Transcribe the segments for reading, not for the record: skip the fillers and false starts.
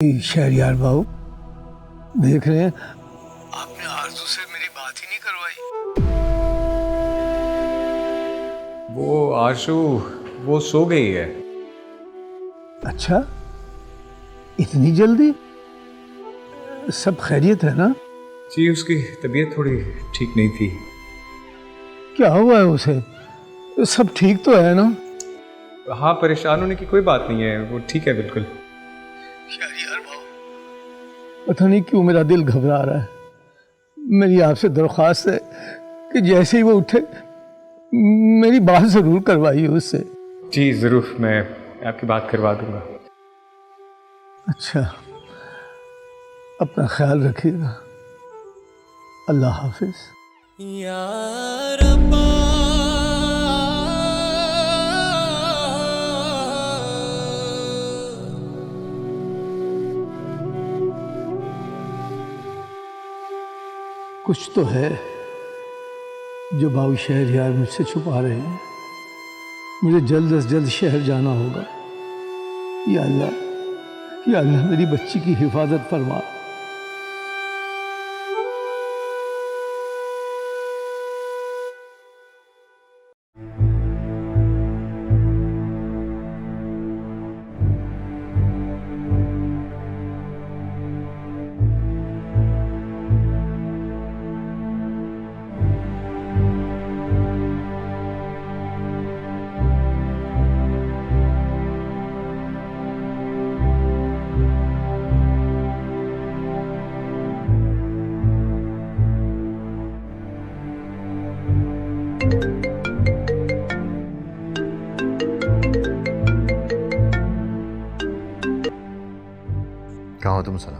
शहरयार बाबू देख रहे हैं आपने आरजू से मेरी बात ही नहीं करवाई। वो आशु वो सो गई है। अच्छा, इतनी जल्दी? सब खैरियत है ना? जी उसकी तबीयत थोड़ी ठीक नहीं थी। क्या हुआ है उसे? सब ठीक तो है ना? हाँ, परेशान होने की कोई बात नहीं है, वो ठीक है बिल्कुल। शहरयार बाबू पता नहीं क्यों मेरा दिल घबरा रहा है। मेरी आपसे दरख्वास्त है कि जैसे ही वो उठे मेरी बात जरूर करवाइए उससे। जी ज़रूर, मैं आपकी बात करवा दूंगा। अच्छा, अपना ख्याल रखिएगा। अल्लाह हाफिज। कुछ तो है जो बाबू शहरयार मुझसे छुपा रहे हैं। मुझे जल्द से जल्द शहर जाना होगा। या अल्लाह मेरी बच्ची की हिफाजत फरमा। कहाँ हो तुम सना?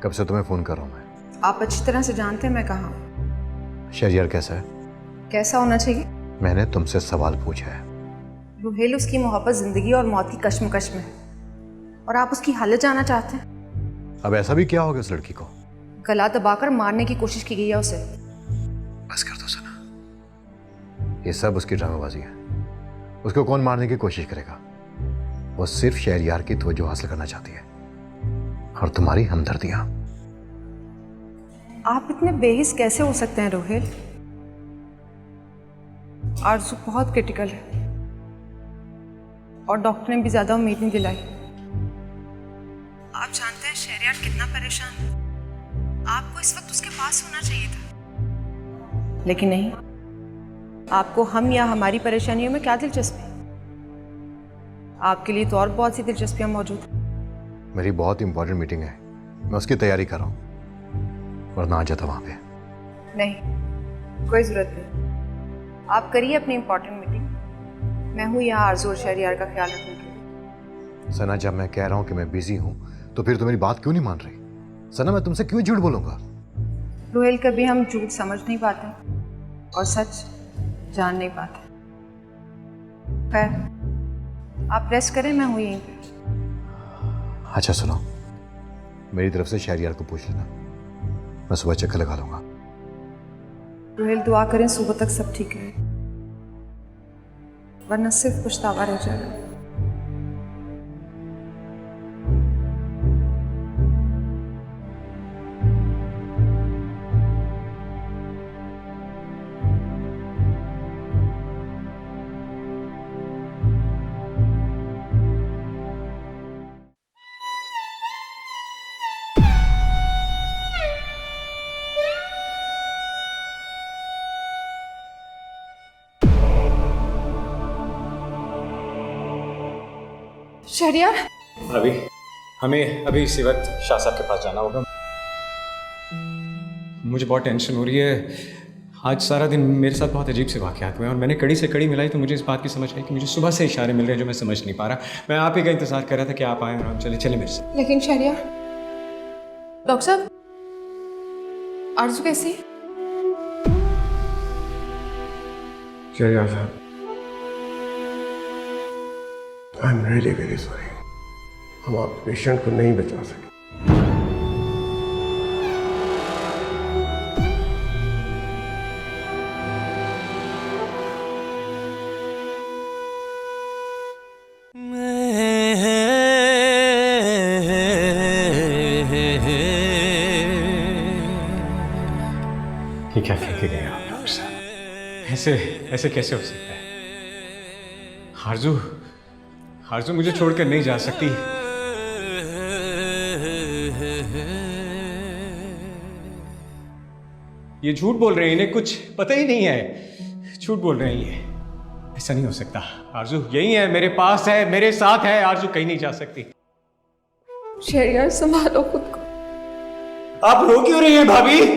कब से तुम्हें फोन कर रहा हूँ मैं। आप अच्छी तरह से जानते हैं मैं कहाँ हूँ। शहरयार कैसा है? कैसा होना चाहिए? मैंने तुमसे सवाल पूछा है। रुहेल उसकी मोहब्बत जिंदगी और मौत की कश्मकश में है और आप उसकी हालत जानना चाहते हैं। अब ऐसा भी क्या हो गया उस लड़की को? गला दबाकर मारने की कोशिश की गई है उसे। बस कर दो सना, ये सब उसकी ड्रामेबाजी है। उसको कौन मारने की कोशिश करेगा? वो सिर्फ शहरयार की तवज्जो हासिल करना चाहती है और तुम्हारी हमदर्दियां। आप इतने बेहिस कैसे हो सकते हैं रुहेल? आरज़ू बहुत क्रिटिकल है और डॉक्टर ने भी ज्यादा उम्मीद नहीं दिलाई। आप जानते हैं शहरयार कितना परेशान है। आपको इस वक्त उसके पास होना चाहिए था, लेकिन नहीं। आपको हम या हमारी परेशानियों में क्या दिलचस्पी? आपके लिए तो और बहुत सी दिलचस्पियां मौजूद हैं। मेरी बहुत इंपॉर्टेंट मीटिंग है, मैं उसकी तैयारी कर रहा हूँ, वरना आ जाता वहां पे। नहीं, कोई जरूरत नहीं। आप करिए अपनी इंपॉर्टेंट मीटिंग। मैं हूँ यहाँ आरज़ू और शहरयार का ख्याल रखने के लिए। सना, जब मैं कह रहा हूँ कि मैं बिजी हूँ तो फिर तुम मेरी बात क्यों नहीं मान रही? सना, मैं तुमसे क्यों झूठ बोलूंगा? रुहेल, कभी हम झूठ समझ नहीं पाते और सच जान नहीं पाते। खैर, आप रेस्ट करें, मैं हूँ यहीं पे। अच्छा सुनो, मेरी तरफ से शहरयार को पूछ लेना, मैं सुबह चक्कर लगा लूंगा। रुहेल, दुआ करें सुबह तक सब ठीक रहे, वरना सिर्फ पछतावा रह जाएगा। शहरयार, अभी हमें अभी इसी वक्त शाह साहब के पास जाना होगा। मुझे बहुत टेंशन हो रही है। आज सारा दिन मेरे साथ बहुत अजीब से वाक़यात हुए और मैंने कड़ी से कड़ी मिलाई तो मुझे इस बात की समझ आई कि मुझे सुबह से इशारे मिल रहे हैं जो मैं समझ नहीं पा रहा। मैं आप ही का इंतज़ार कर रहा था कि आप आए और हम चले मेरे से। लेकिन शहरयार, डॉक्टर साहब, आरज़ू कैसी है? शहरयार साहब, I am really very sorry, हम आप पेशेंट को नहीं बचा सके। ये क्या फेंके गए आप डॉक्टर साहब? ऐसे ऐसे कैसे हो सकता है? आरजू मुझे छोड़कर नहीं जा सकती। ये झूठ बोल रहे हैं, इन्हें कुछ पता ही नहीं है। झूठ बोल रहे हैं ये। ऐसा नहीं हो सकता। आरजू यही है, मेरे पास है, मेरे साथ है। आरजू कहीं नहीं जा सकती। शहरयार संभालो खुद को। आप रो क्यों रही हैं भाभी?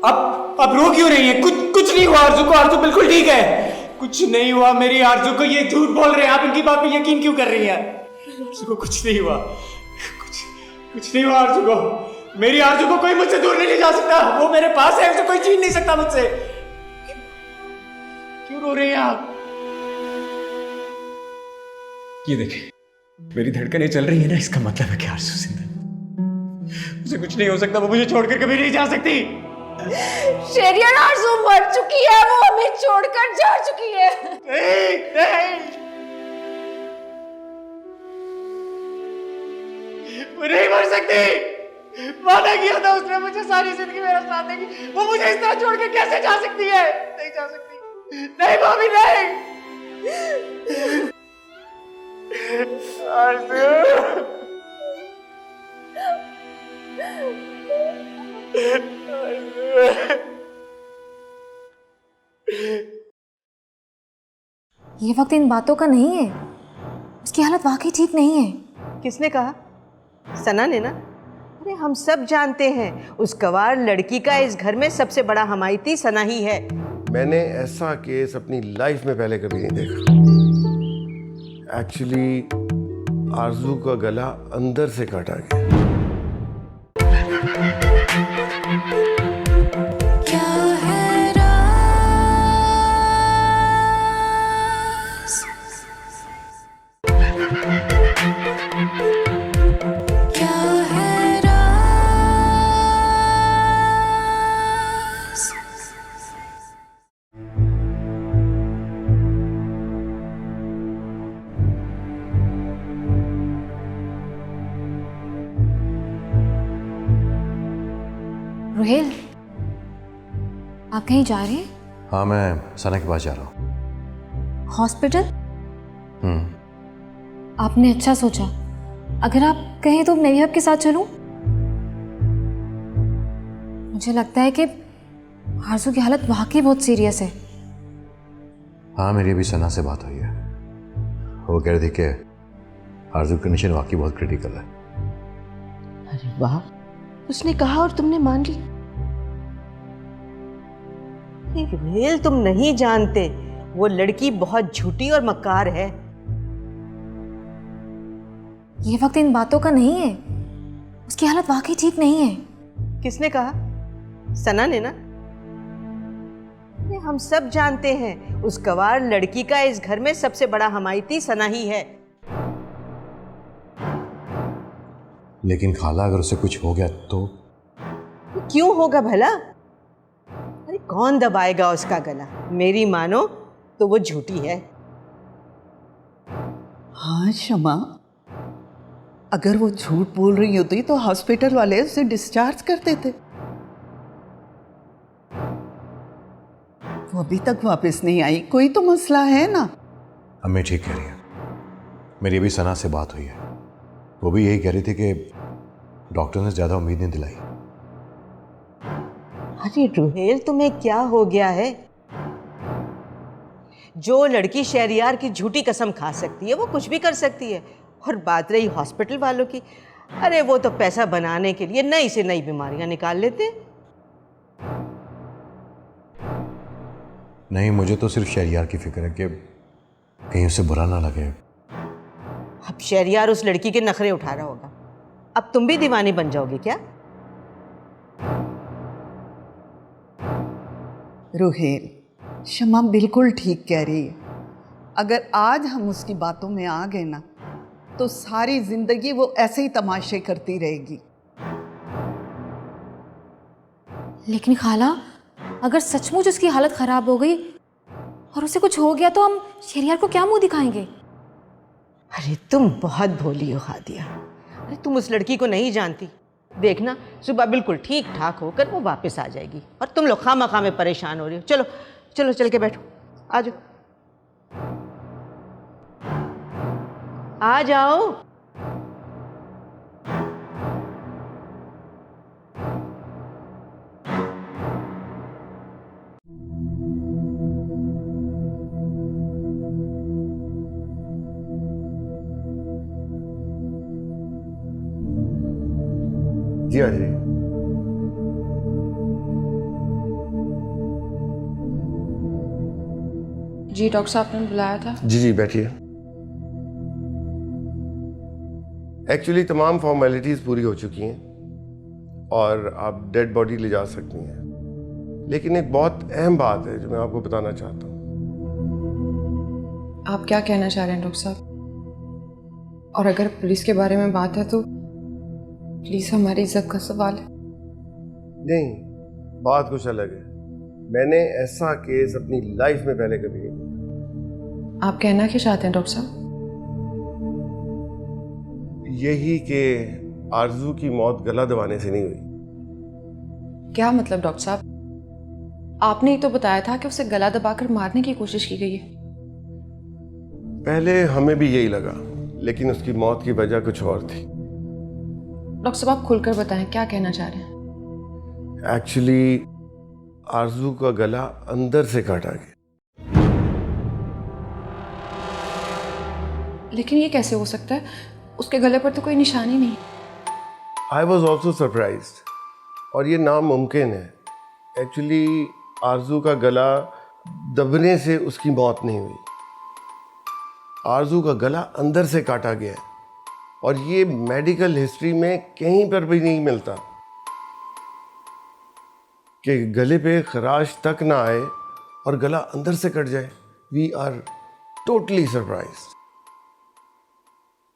आप रो क्यों रही हैं? कुछ नहीं हुआ आरजू को। आरजू बिल्कुल ठीक है। कुछ नहीं हुआ मेरी आरजू को। ये झूठ बोल रहे हैं। आप इनकी बात पे यकीन क्यों कर रही हैं? आरजू को कुछ नहीं हुआ। कुछ नहीं हुआ आरजू को। मेरी आरजू को कोई मुझसे दूर नहीं ले जा सकता। वो मेरे पास है, उसे कोई छीन नहीं सकता मुझसे। क्यों रो रही हैं आप? ये देखें, मेरी धड़कनें चल रही है ना, इसका मतलब है कि आरजू जिंदा है। मुझे कुछ नहीं हो सकता। वो मुझे छोड़कर कभी नहीं जा सकती। शहरयार आरज़ू मर चुकी है, वो हमें छोड़कर जा चुकी है। नहीं, वो नहीं मर सकती। वादा किया था उसने मुझे सारी जिंदगी मेरा साथ देगी। वो मुझे इस तरह छोड़ के कैसे जा सकती है? नहीं जा सकती। नहीं भाभी, नहीं। ये वक्त इन बातों का नहीं है। उसकी हालत वाकई ठीक नहीं है। किसने कहा? सना ने ना? अरे हम सब जानते हैं उस गवार लड़की का इस घर में सबसे बड़ा हमायती सना ही है। मैंने ऐसा केस अपनी लाइफ में पहले कभी नहीं देखा। एक्चुअली आरजू का गला अंदर से काटा गया। रोहेल, आप कहीं जा रहे हैं? हाँ, मैं सना के पास जा रहा हूँ। हॉस्पिटल? आपने अच्छा सोचा। अगर आप कहें तो मैं भी आपके साथ चलूं? मुझे लगता है कि आरज़ू की हालत वाकई बहुत सीरियस है। हाँ, मेरी अभी सना से बात हुई है। वो कह रही थी कि आरज़ू की कंडीशन वाकई बहुत क्रिटिकल है। अरे वाह, उसने कहा और तुमने मान ली। रोहेल, तुम नहीं जानते, वो लड़की बहुत झूठी और मक्कार है। ये वक्त इन बातों का नहीं है। उसकी हालत वाकई ठीक नहीं है। किसने कहा? सना ने ना? अरे हम सब जानते हैं उस गवार लड़की का इस घर में सबसे बड़ा हमायती सना ही है। लेकिन खाला, अगर उसे कुछ हो गया तो? क्यों होगा भला? अरे कौन दबाएगा उसका गला? मेरी मानो तो वो झूठी है। हाँ शमा, अगर वो झूठ बोल रही होती तो हॉस्पिटल वाले उसे डिस्चार्ज कर देते। वो अभी तक वापस नहीं आई, कोई तो मसला है ना। अम्मी ठीक कह रही है। मेरी अभी सना से बात हुई है। वो भी यही कह रही थी कि डॉक्टर ने ज़्यादा उम्मीद नहीं दिलाई। अरे रोहेल, तुम्हें क्या हो गया है? जो लड़की शहरयार की झूठी कसम खा सकती है वो कुछ भी कर सकती है। और बात रही हॉस्पिटल वालों की, अरे वो तो पैसा बनाने के लिए नई से नई बीमारियां निकाल लेते हैं। नहीं, मुझे तो सिर्फ शहरयार की फिक्र है कि कहीं उसे बुरा ना लगे। अब शहरयार उस लड़की के नखरे उठा रहा होगा। अब तुम भी दीवानी बन जाओगे क्या? रोहेल, शमा बिल्कुल ठीक कह रही है। अगर आज हम उसकी बातों में आ गए ना तो सारी जिंदगी वो ऐसे ही तमाशे करती रहेगी। लेकिन खाला, अगर सचमुच उसकी हालत खराब हो गई और उसे कुछ हो गया तो हम शहरयार को क्या मुंह दिखाएंगे? अरे तुम बहुत भोली हो हादिया। अरे तुम उस लड़की को नहीं जानती। देखना सुबह बिल्कुल ठीक ठाक होकर वो वापस आ जाएगी, और तुम लोग खामा में परेशान हो रही हो। चलो चलो चल के बैठो, आ जाओ आ जाओ। जी हाँ जी। जी डॉक्टर साहब ने बुलाया था। जी जी बैठिए। एक्चुअली तमाम फॉर्मेलिटीज़ पूरी हो चुकी हैं और आप डेड बॉडी ले जा सकती हैं, लेकिन एक बहुत अहम बात है जो मैं आपको बताना चाहता हूँ। आप क्या कहना चाह रहे हैं डॉक्टर साहब? और अगर पुलिस के बारे में बात है तो प्लीज़ हमारी इज्जत का सवाल है। नहीं, बात कुछ अलग है। मैंने ऐसा केस अपनी लाइफ में पहले कभी नहीं देखा। आप कहना क्या चाहते हैं डॉक्टर साहब? यही कि आरजू की मौत गला दबाने से नहीं हुई। क्या मतलब डॉक्टर साहब? आपने ही तो बताया था कि उसे गला दबाकर मारने की कोशिश की गई है। पहले हमें भी यही लगा, लेकिन उसकी मौत की वजह कुछ और थी। डॉक्टर साहब आप खुलकर बताएं, क्या कहना चाह रहे हैं? एक्चुअली आरजू का गला अंदर से काटा गया। लेकिन ये कैसे हो सकता है? उसके गले पर तो कोई निशानी नहीं। आई वॉज ऑल्सो सरप्राइज्ड, और ये नामुमकिन है। एक्चुअली आरजू का गला दबने से उसकी मौत नहीं हुई। आरजू का गला अंदर से काटा गया है, और ये मेडिकल हिस्ट्री में कहीं पर भी नहीं मिलता कि गले पे खराश तक ना आए और गला अंदर से कट जाए। We are totally surprised.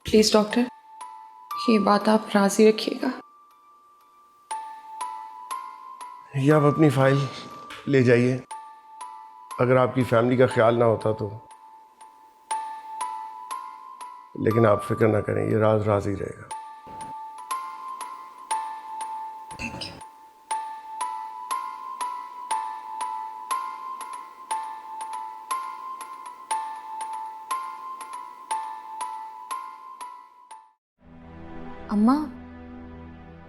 Please doctor, ये बात आप राजी रखिएगा। ये आप अपनी फाइल ले जाइए। अगर आपकी फैमिली का ख्याल ना होता तो, लेकिन आप फिक्र ना करें, ये राज राज ही रहेगा। Thank you. अम्मा,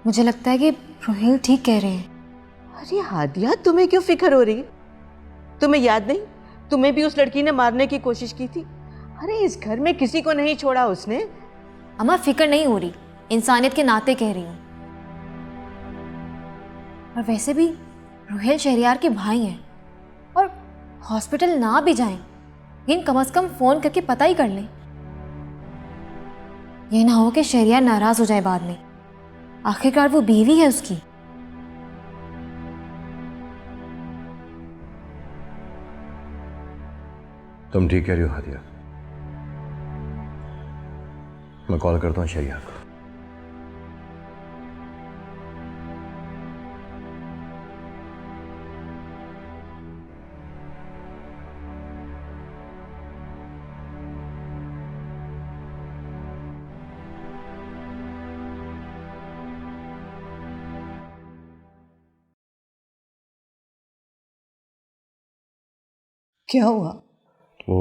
मुझे लगता है कि रोहिल ठीक कह रहे हैं। अरे हादिया, तुम्हें क्यों फिक्र हो रही है? तुम्हें याद नहीं, तुम्हें भी उस लड़की ने मारने की कोशिश की थी। अरे इस घर में किसी को नहीं छोड़ा उसने। अम्मा फिक्र नहीं हो रही, इंसानियत के नाते कह रही हूँ। और वैसे भी रोहिल शहरियार के भाई हैं, और हॉस्पिटल ना भी जाएं, लेकिन कम से कम फ़ोन करके पता ही कर लें। ये ना हो कि शहरियार नाराज़ हो जाए बाद में। आखिरकार वो बीवी है उसकी। तुम ठीक कह रही हो हादिया। मैं कॉल करता हूँ शहरियार को। क्या हुआ? वो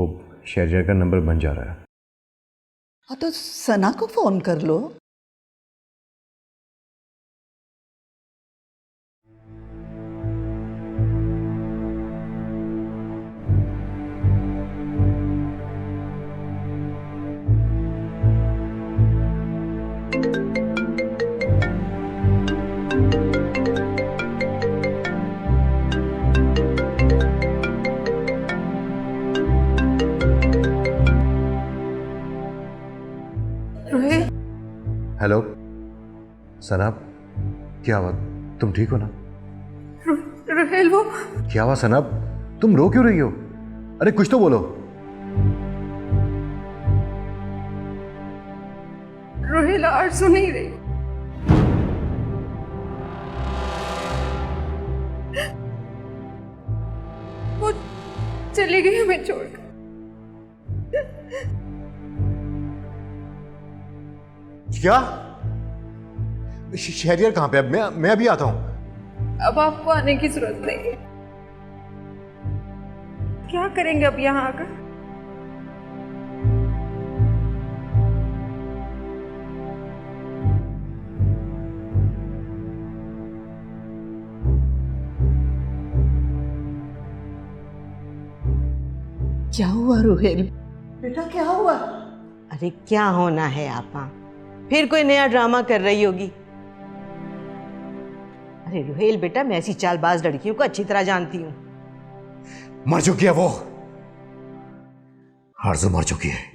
शहरियार का नंबर बन जा रहा है। हाँ तो सना को फोन कर लो। रोहिल, हेलो सना, क्या हुआ? तुम ठीक हो ना? रोहिल वो क्या हुआ सना? तुम रो क्यों रही हो? अरे कुछ तो बोलो। रोहिल आरज़ू नहीं रही। वो चली गई हमें छोड़कर। क्या? शहरियार कहाँ पे? अब मैं अभी आता हूँ। अब आपको आने की जरूरत नहीं है। क्या करेंगे अब यहाँ आकर? क्या हुआ रुहेल? बेटा क्या हुआ? अरे क्या होना है आपा, फिर कोई नया ड्रामा कर रही होगी। अरे रुहेल बेटा, मैं ऐसी चालबाज लड़कियों को अच्छी तरह जानती हूँ। मर चुकी है वो, आरज़ू मर चुकी है।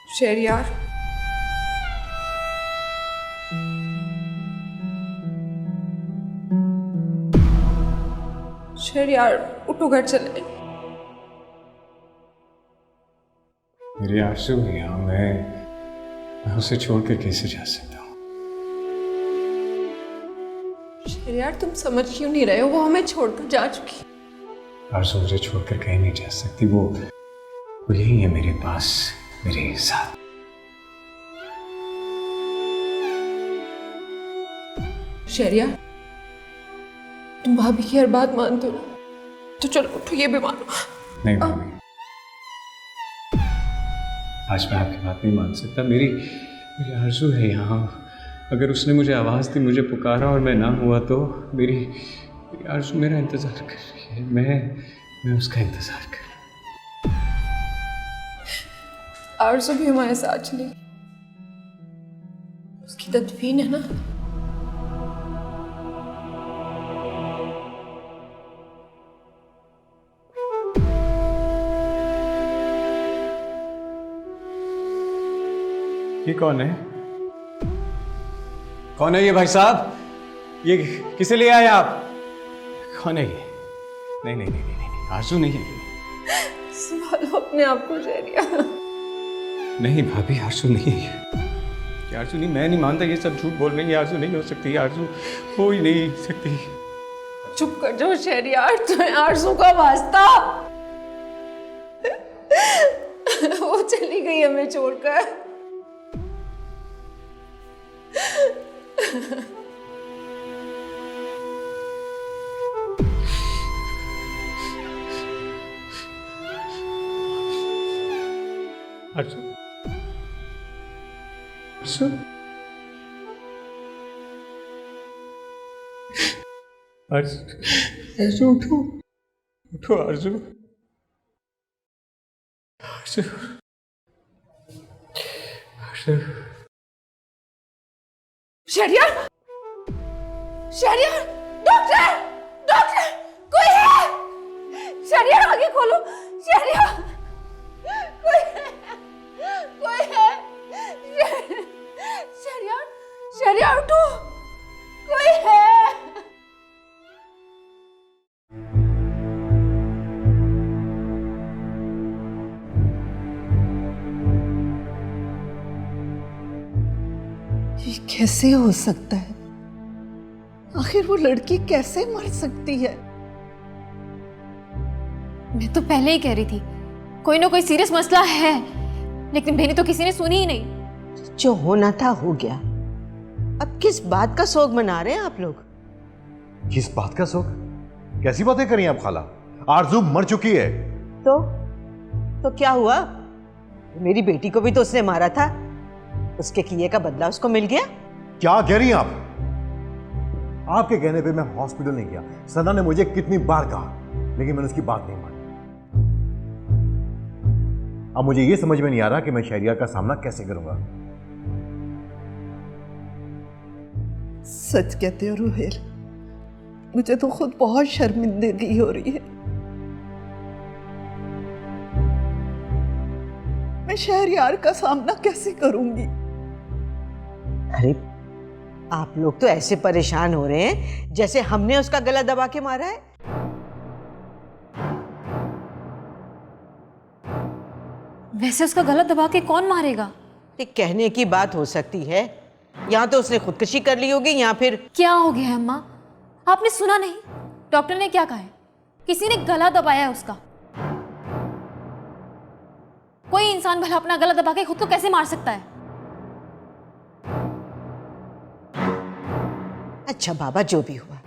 शहरियार, शहरियार उठो, घर चले। मेरी आरज़ू है यहाँ, मैं उसे छोड़ कर कैसे जा सकता हूँ? शहरियार, तुम समझ क्यों नहीं रहे हो? वो हमें छोड़कर जा चुकी। आरज़ू मुझे छोड़कर कहीं नहीं जा सकती। वो यही है मेरे पास, मेरे साथ। शहरियार, तुम भाभी की हर बात मानते हो ना? तो चलो उठो, ये भी मानो। नहीं भाभी, आज मैं आपकी बात नहीं मान सकता। मेरी आरज़ू है यहाँ। अगर उसने मुझे आवाज़ दी, मुझे पुकारा और मैं ना हुआ तो मेरी आरज़ू मेरा इंतज़ार कर रही है। मैं उसका इंतज़ार कर। आरज़ू भी हमारे साथ चली, उसकी तदफीन है ना। ये कौन है? कौन है ये भाई साहब? ये किसे ले आए आप? कौन है ये? नहीं नहीं नहीं नहीं नहीं, आरज़ू नहीं है। संभालो अपने आप को शहरियार। नहीं भाभी, आरज़ू नहीं है ये। आरज़ू नहीं, मैं नहीं मानता। ये सब झूठ बोल रहे हैं। ये आरज़ू नहीं हो सकती। आरज़ू हो ही नहीं सकती। चुप कर जाओ शहरियार, तुम्हें आरज़ू का वास्ता। वो चली गई हमें छोड़कर। आरज़ू, आरज़ू, आरज़ू, उठो, उठो आरज़ू, आरज़ू, आरज़ू। शहरियार, शहरियार, डॉक्टर, डॉक्टर, कोई है? शहरियार, आगे खोलो। शहरियार, कोई है? कोई है? शहरियार, शहरियार उठो, कोई है? ये कैसे हो सकता है? आखिर वो लड़की कैसे मर सकती है? मैं तो पहले ही कह रही थी कोई ना कोई सीरियस मसला है, लेकिन मेरी तो किसी ने सुनी ही नहीं। जो होना था हो गया। अब किस बात का शोक मना रहे हैं आप लोग? किस बात का शौक? कैसी बातें करी आप खाला? आरजू मर चुकी है। तो क्या हुआ? मेरी बेटी को भी तो उसने मारा था, उसके किए का बदला उसको मिल गया। क्या कह रही हैं आप? आपके कहने पे मैं हॉस्पिटल नहीं गया। सना ने मुझे कितनी बार कहा, लेकिन मैंने उसकी बात नहीं मानी। अब मुझे यह समझ में नहीं आ रहा कि मैं शहरियार का सामना कैसे करूंगा। सच कहते हो रोहेल, मुझे तो खुद बहुत शर्मिंदगी हो रही है। मैं शहरयार का सामना कैसे करूंगी? अरे आप लोग तो ऐसे परेशान हो रहे हैं जैसे हमने उसका गला दबा के मारा है। वैसे उसका गला दबा के कौन मारेगा? ये कहने की बात हो सकती है, या तो उसने खुदकुशी कर ली होगी या फिर। क्या हो गया है अम्मा? आपने सुना नहीं? डॉक्टर ने क्या कहा है? किसी ने गला दबाया है उसका। कोई इंसान भला अपना गला दबा के खुद को कैसे मार सकता है? अच्छा बाबा, जो भी हुआ,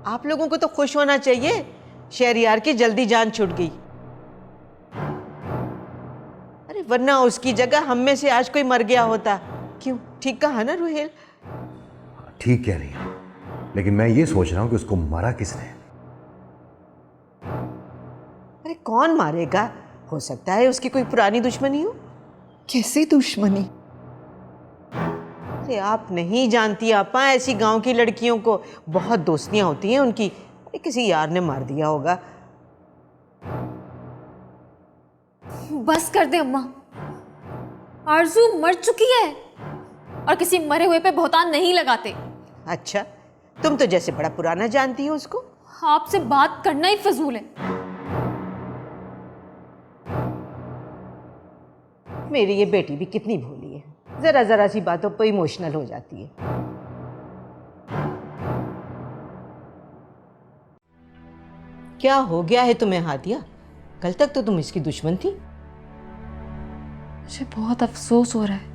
आप लोगों को तो खुश होना चाहिए, शहरयार की जल्दी जान छूट गई। अरे वरना उसकी जगह हम में से आज कोई मर गया होता। क्यों? ठीक कहा ना रोहेल? ठीक कह रही है, लेकिन मैं ये सोच रहा हूं कि उसको मारा किसने। अरे कौन मारेगा? हो सकता है उसकी कोई पुरानी दुश्मनी हो। कैसी दुश्मनी? अरे आप नहीं जानती आपा, ऐसी गांव की लड़कियों को बहुत दोस्तियां होती हैं उनकी। अरे किसी यार ने मार दिया होगा। बस कर दे अम्मा, आरजू मर चुकी है और किसी मरे हुए पे बहुतान नहीं लगाते। अच्छा, तुम तो जैसे बड़ा पुराना जानती हो उसको। आपसे बात करना ही फजूल है। मेरी ये बेटी भी कितनी भोली है, जरा जरा सी बातों पर इमोशनल हो जाती है। क्या हो गया है तुम्हें हादिया? कल तक तो तुम इसकी दुश्मन थी। मुझे बहुत अफसोस हो रहा है,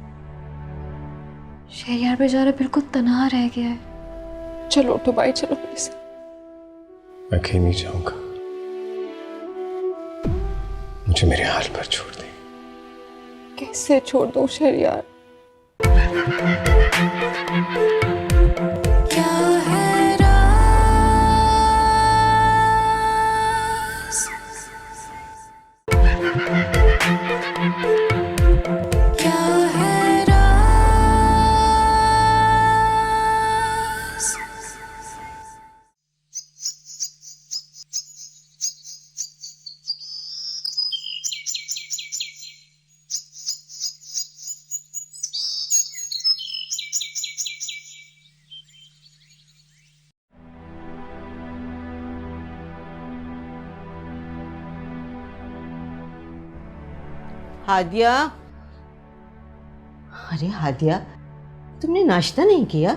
शहरयार बेचारा बिल्कुल तनहा रह गया है। चलो उठो भाई, चलो प्लीज। मैं कहीं नहीं जाऊंगा, मुझे मेरे हाल पर छोड़ दे। कैसे छोड़ दो शहरयार? हादिया, अरे हादिया, तुमने नाश्ता नहीं किया?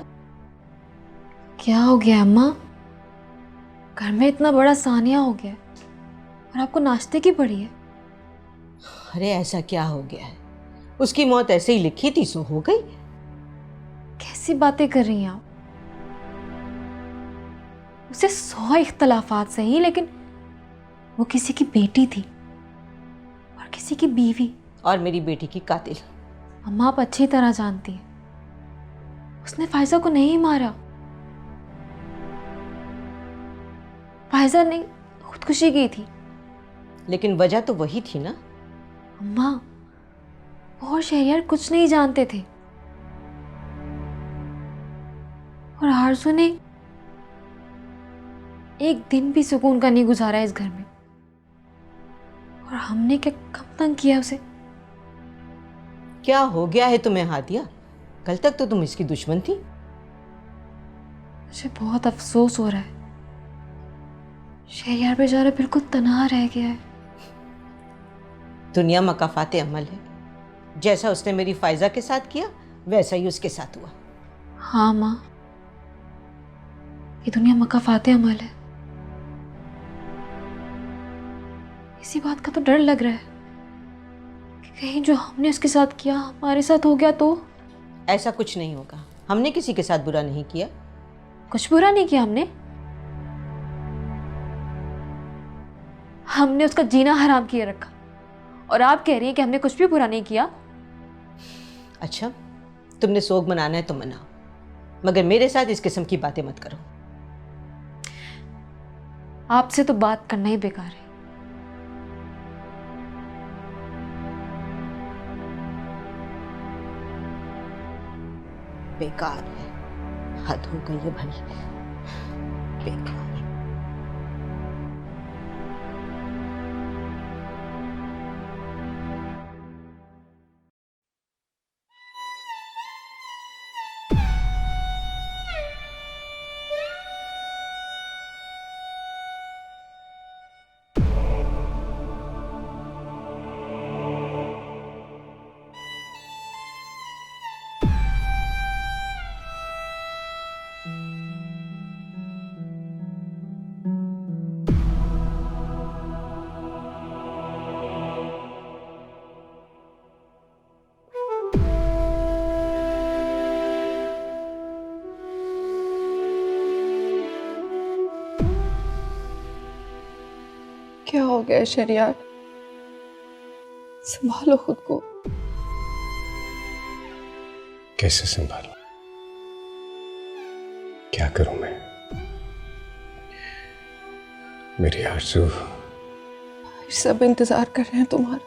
क्या हो गया अम्मा? घर में इतना बड़ा सानिया हो गया और आपको नाश्ते की पड़ी है। अरे ऐसा क्या हो गया है? उसकी मौत ऐसे ही लिखी थी, सो हो गई। कैसी बातें कर रही हैं आप? उसे 100 इख्तलाफात सही, लेकिन वो किसी की बेटी थी और किसी की बीवी। और मेरी बेटी की कातिल। अम्मा आप अच्छी तरह जानती हैं, उसने फायजा को नहीं मारा। फायजा ने खुदकुशी की थी। लेकिन वजह तो वही थी ना। अम्मा, वो और शहरयार कुछ नहीं जानते थे और आरज़ू ने एक दिन भी सुकून का नहीं गुजारा इस घर में। और हमने क्या कम तंग किया उसे? क्या हो गया है तुम्हें हादिया? कल तक तो तुम इसकी दुश्मन थी। मुझे बहुत अफसोस हो रहा है, शहरयार बेचारा बिल्कुल तनहा रह गया है। दुनिया मकाफाते अमल है, जैसा उसने मेरी फायजा के साथ किया वैसा ही उसके साथ हुआ। हाँ माँ, ये दुनिया मकाफाते अमल है। इसी बात का तो डर लग रहा है कि कहीं जो हमने उसके साथ किया हमारे साथ हो गया तो। ऐसा कुछ नहीं होगा, हमने किसी के साथ बुरा नहीं किया। कुछ बुरा नहीं किया हमने उसका जीना हराम किए रखा, और आप कह रही हैं कि हमने कुछ भी बुरा नहीं किया। अच्छा, तुमने सोग मनाना है तो मनाओ, मगर मेरे साथ इस किस्म की बातें मत करो। आपसे तो बात करना ही बेकार है। बेकार है, हद हो गई है भाई, बेकार। क्या हो गया शहरयार? संभालो खुद को। कैसे संभालूं? क्या करूं मैं? मेरी आरज़ू। सब इंतजार कर रहे हैं तुम्हारा।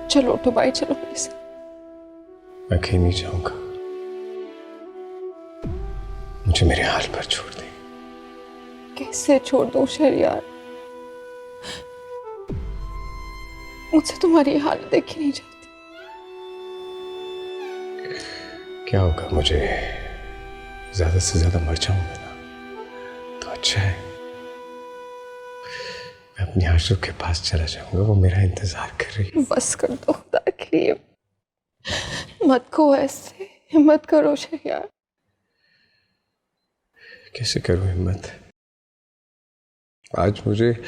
चलो उठो भाई, चलो मेरे साथ। मैं कहीं नहीं जाऊंगा, मुझे मेरे हाल पर छोड़ दे। कैसे छोड़ दूं शहरयार? मुझसे तुम्हारी हालत देखी नहीं जाती। क्या होगा, मुझे ज्यादा से ज्यादा मर जाऊंगा ना तो अच्छा है। मैं अपनी आरज़ू के पास चला जाऊंगा, वो मेरा इंतजार कर रही है। बस कर दो खुदा के लिए, मत को ऐसे, हिम्मत करो शहरयार। कैसे करूं हिम्मत? आज मुझे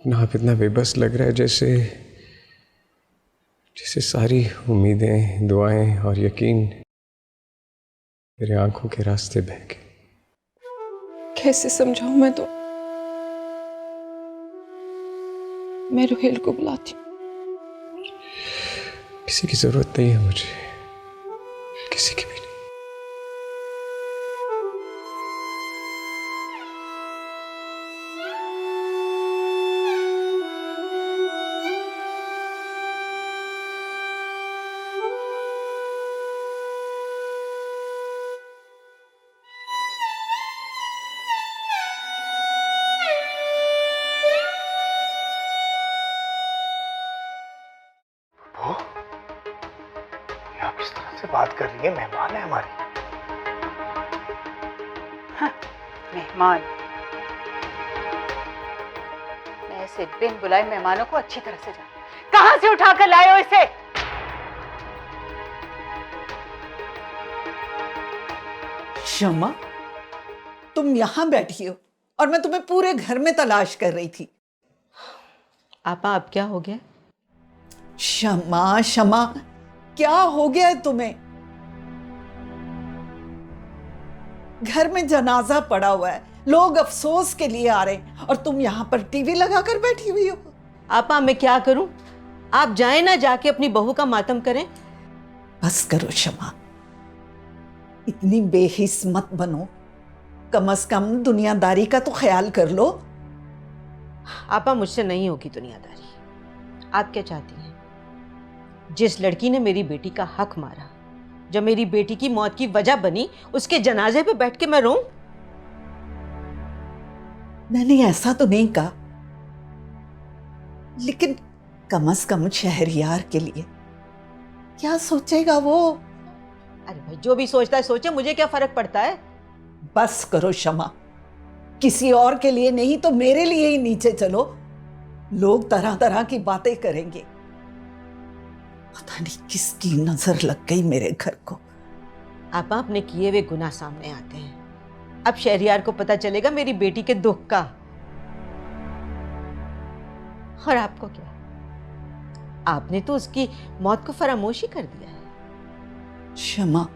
ना इतना बेबस लग रहा है जैसे सारी उम्मीदें, दुआएं और यकीन मेरे आंखों के रास्ते बह गए। कैसे समझाऊं मैं तो? मैं रुहेल को बुलाती हूँ। किसी की जरूरत नहीं है मुझे, किसी की भी नहीं। आप इस तरह से बात कर रही है, मेहमान है हमारी। हाँ, मेहमान? मैं ऐसे बिन बुलाए मेहमानों को अच्छी तरह से जानती। कहां से उठाकर लाए हो इसे? शमा, तुम यहां बैठी हो और मैं तुम्हें पूरे घर में तलाश कर रही थी। आपा, अब क्या हो गया? शमा, शमा, क्या हो गया है तुम्हें? घर में जनाजा पड़ा हुआ है, लोग अफसोस के लिए आ रहे हैं और तुम यहां पर टीवी लगाकर बैठी हुई हो। आपा, मैं क्या करूं? आप जाएं ना, जाके अपनी बहू का मातम करें। बस करो शमा, इतनी बेहिस मत बनो, कम से कम दुनियादारी का तो ख्याल कर लो। आपा, मुझसे नहीं होगी दुनियादारी। आप क्या चाहती हैं? जिस लड़की ने मेरी बेटी का हक मारा, जो मेरी बेटी की मौत की वजह बनी, उसके जनाजे पे बैठ के मैं रोऊं? मैंने ऐसा तो नहीं कहा, लेकिन कम से कम शहरयार के लिए क्या सोचेगा वो? अरे भाई, जो भी सोचता है सोचे, मुझे क्या फर्क पड़ता है? बस करो शमा, किसी और के लिए नहीं तो मेरे लिए ही नीचे चलो। लोग तरह तरह की बातें करेंगे। पता नहीं किसकी नजर लग गई मेरे घर को। आपा, अपने किए हुए गुनाह सामने आते हैं। अब शहरयार को पता चलेगा मेरी बेटी के दुख का। और आपको क्या? आपने तो उसकी मौत को फरामोश ही कर दिया है। शमा,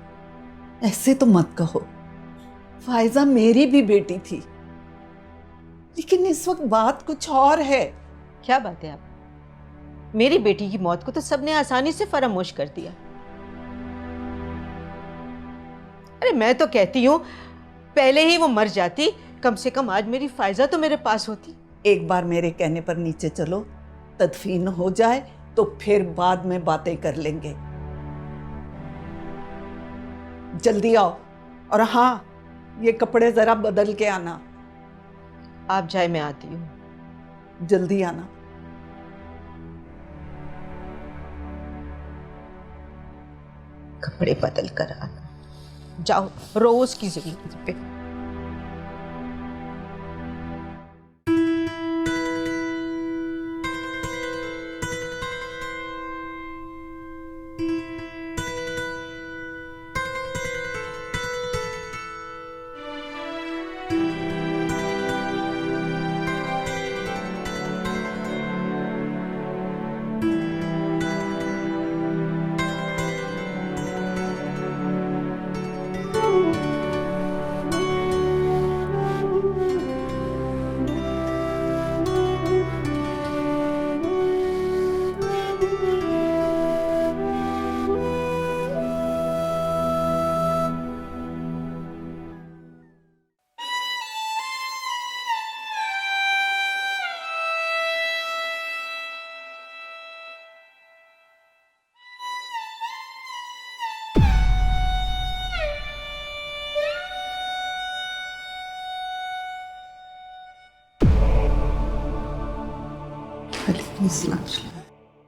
ऐसे तो मत कहो। फायजा मेरी भी बेटी थी, लेकिन इस वक्त बात कुछ और है। क्या बात है आप? मेरी बेटी की मौत को तो सबने आसानी से फरामोश कर दिया। अरे मैं तो कहती हूँ पहले ही वो मर जाती, कम से कम आज मेरी फायजा तो मेरे पास होती। एक बार मेरे कहने पर नीचे चलो, तदफीन हो जाए तो फिर बाद में बातें कर लेंगे। जल्दी आओ, और हाँ, ये कपड़े जरा बदल के आना। आप जाए, मैं आती हूँ। जल्दी आना। कपड़े बदल कर आना। जाओ, रोज की जरूरत पे।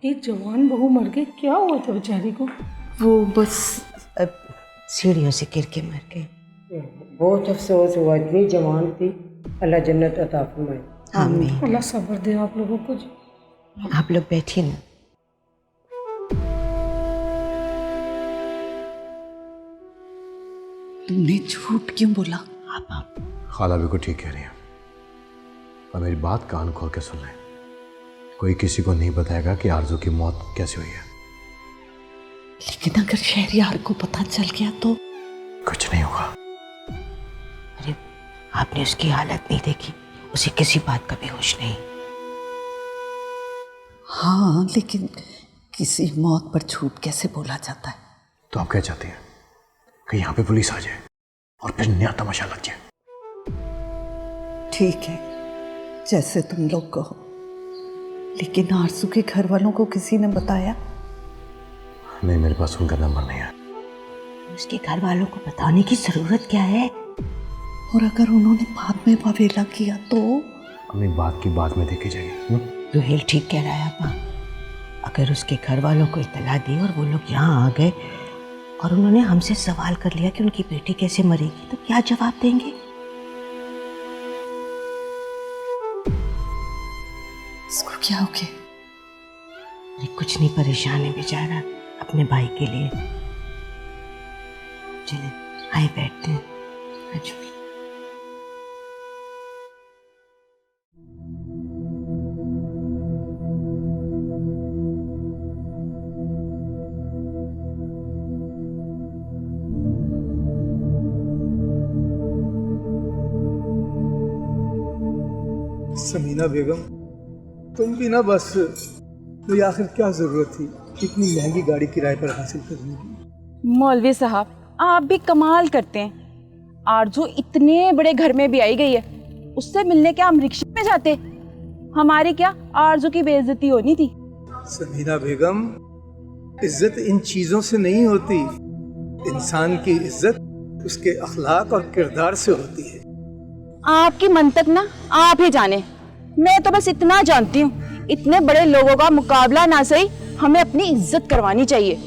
एक जवान बहू मर गई, क्या हुआ था बेचारी को? वो बस अब सीढ़ियों से गिर के मर गई। बहुत अफसोस हुआ, इतनी जवान थी। अल्लाह जन्नत अता फरमाए। आमीन। अल्लाह सब्र दे आप लोगों को। आप लोग बैठिए ना। तुमने झूठ क्यों बोला? आप खाला बिल्कुल ठीक कह रही है, और मेरी बात कान खोल के सुन लें। कोई किसी को नहीं बताएगा कि आरजू की मौत कैसे हुई है। लेकिन अगर शहरयार को पता चल गया तो? कुछ नहीं होगा। अरे आपने उसकी हालत नहीं देखी, उसे किसी बात का भी होश नहीं। हाँ, लेकिन किसी मौत पर झूठ कैसे बोला जाता है? तो आप क्या चाहती हैं कि यहाँ पे पुलिस आ जाए और फिर नया तमाशा लग जाए? ठीक है, जैसे तुम लोग कहो, लेकिन आरजू के घर वालों को किसी ने बताया? नहीं, मेरे पास उनका नंबर नहीं है। उसके घर वालों को बताने की जरूरत क्या है? और अगर उन्होंने बाद में बवेला किया तो? अपनी बात की बाद में देखी जाएगी। रुहेल ठीक कह रहा है अपा। अगर उसके घर वालों को इत्तला दी और वो लोग यहाँ आ गए और उन्होंने हमसे सवाल कर लिया कि उनकी बेटी कैसे मरेगी, तो क्या जवाब देंगे? इसको क्या हो गया? अरे कुछ नहीं, परेशान है बेचारा अपने भाई के लिए। चले आए बैठते हैं। अच्छा। समीना बेगम, तुम भी ना बस, मुझे आखिर क्या जरूरत थी इतनी महंगी गाड़ी किराए पर हासिल करने की? मौलवी साहब, आप भी कमाल करते हैं। आरजू इतने बड़े घर में भी आई गई है, उससे मिलने क्या हम रिक्शे में जाते? हमारी क्या आरजू की बेइज्जती होनी थी? समीना बेगम, इज्जत इन चीजों से नहीं होती। इंसान की इज्जत उसके अखलाक और किरदार से होती है। आपकी मंतक ना आप ही जाने। मैं तो बस इतना जानती हूँ, इतने बड़े लोगों का मुकाबला ना सही, हमें अपनी इज्जत करवानी चाहिए।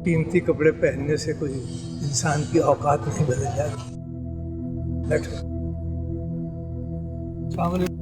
कीमती कपड़े पहनने से कोई इंसान की औकात नहीं बदल जाती। बैठो। अस्सलाम वालेकुम।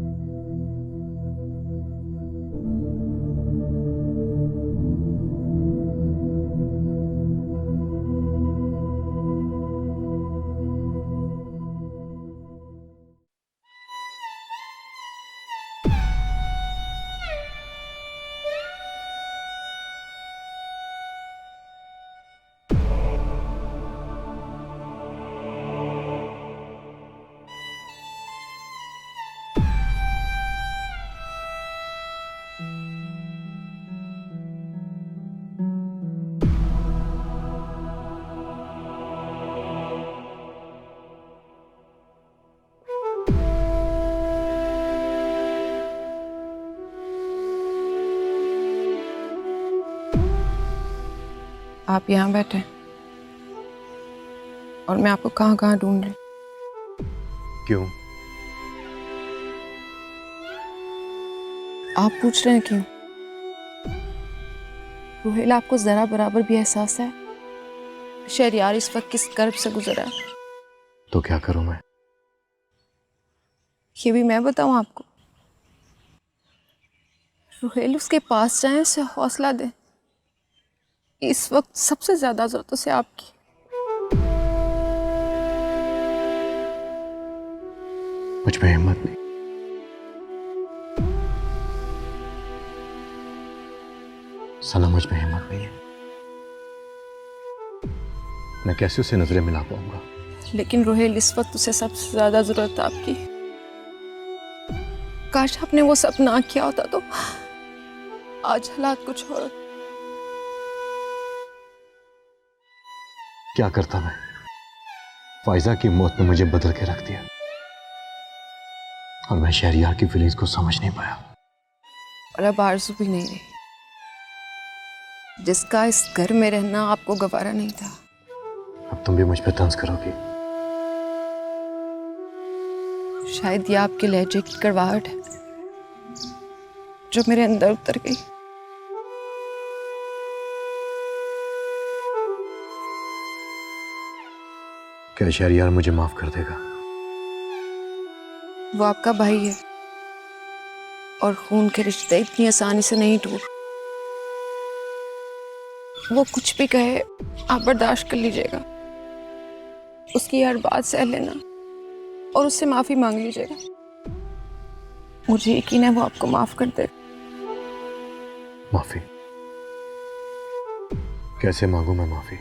आप यहाँ बैठे और मैं आपको कहाँ कहाँ ढूंढ रही। क्यों? आप पूछ रहे हैं क्यों? रोहेल, आपको जरा बराबर भी एहसास है शहरयार इस वक्त किस कर्ब से गुजरा है? तो क्या करूं मैं? ये भी मैं बताऊं आपको? रोहेल, उसके पास जाएं, उसे हौसला दें। इस वक्त सबसे ज्यादा जरूरत उसे आपकी। मुझ में हिम्मत नहीं। सना, मुझ में हिम्मत नहीं है। मैं कैसे उसे नजरें मिला पाऊंगा? लेकिन रोहेल, इस वक्त उसे सबसे ज्यादा जरूरत है आपकी। काश आपने वो सब ना किया होता तो आज हालात कुछ और। क्या करता मैं? फाइजा की मौत ने मुझे बदल के रख दिया और मैं शहरयार की फीलिंग्स को समझ नहीं पाया। और अब आरज़ू भी नहीं रही, जिसका इस घर में रहना आपको गवारा नहीं था। अब तुम भी मुझ पे तंज करोगी? शायद ये आपके लहजे की कड़वाहट है जो मेरे अंदर उतर गई। क्या शहरयार मुझे माफ कर देगा? वो आपका भाई है और खून के रिश्ते इतनी आसानी से नहीं टूट। वो कुछ भी कहे आप बर्दाश्त कर लीजिएगा, उसकी हर बात सह लेना और उससे माफी मांग लीजिएगा। मुझे यकीन है वो आपको माफ कर दे। माफी? कैसे मांगू मैं माफी?